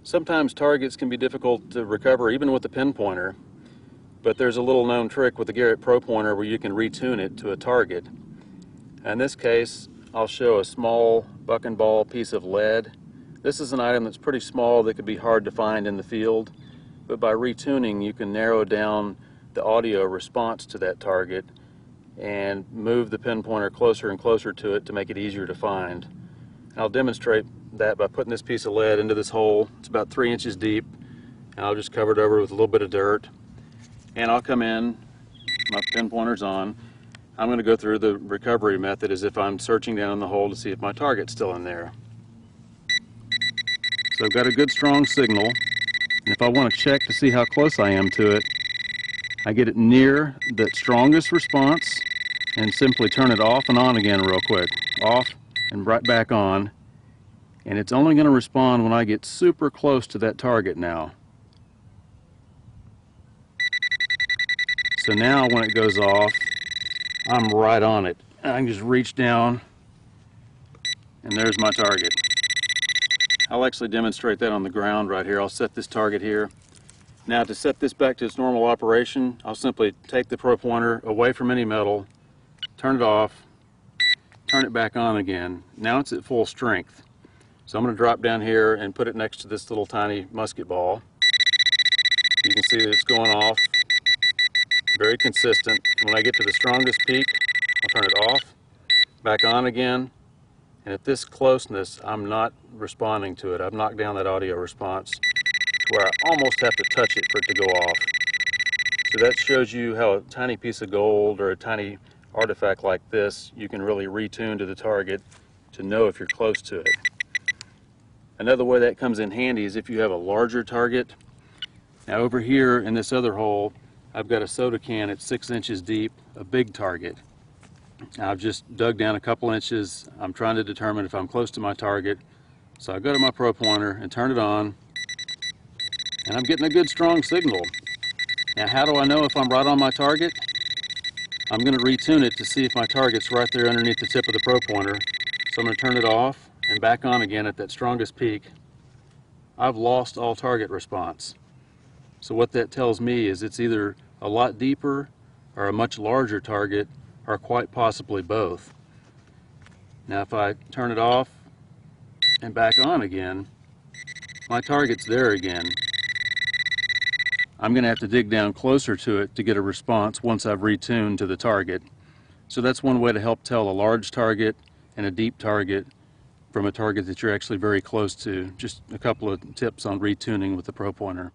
Sometimes targets can be difficult to recover even with the pinpointer, but there's a little known trick with the Garrett Pro Pointer where you can retune it to a target. In this case, I'll show a small buck and ball piece of lead. This is an item that's pretty small that could be hard to find in the field, but by retuning you can narrow down the audio response to that target and move the pinpointer closer and closer to it to make it easier to find. And I'll demonstrate that by putting this piece of lead into this hole. It's about 3 inches deep, and I'll just cover it over with a little bit of dirt. And I'll come in, my pinpointer's on. I'm going to go through the recovery method as if I'm searching down in the hole to see if my target's still in there. So I've got a good strong signal, and if I want to check to see how close I am to it, I get it near that strongest response and simply turn it off and on again real quick. Off and right back on. And it's only going to respond when I get super close to that target now. So now when it goes off, I'm right on it. I can just reach down and there's my target. I'll actually demonstrate that on the ground right here. I'll set this target here. Now to set this back to its normal operation, I'll simply take the Pro Pointer away from any metal, turn it off, turn it back on again. Now it's at full strength. So I'm going to drop down here and put it next to this little tiny musket ball. You can see that it's going off, very consistent. When I get to the strongest peak, I'll turn it off, back on again, and at this closeness, I'm not responding to it. I've knocked down that audio response to where I almost have to touch it for it to go off. So that shows you how a tiny piece of gold or a tiny artifact like this, you can really retune to the target to know if you're close to it. Another way that comes in handy is if you have a larger target. Now over here in this other hole, I've got a soda can at 6 inches deep, a big target. I've just dug down a couple inches. I'm trying to determine if I'm close to my target. So I go to my Pro Pointer and turn it on, and I'm getting a good strong signal. Now how do I know if I'm right on my target? I'm going to retune it to see if my target's right there underneath the tip of the Pro Pointer. So I'm going to turn it off and back on again at that strongest peak. I've lost all target response. So what that tells me is it's either a lot deeper or a much larger target, or quite possibly both. Now if I turn it off and back on again, my target's there again. I'm going to have to dig down closer to it to get a response once I've retuned to the target. So that's one way to help tell a large target and a deep target from a target that you're actually very close to. Just a couple of tips on retuning with the Pro Pointer.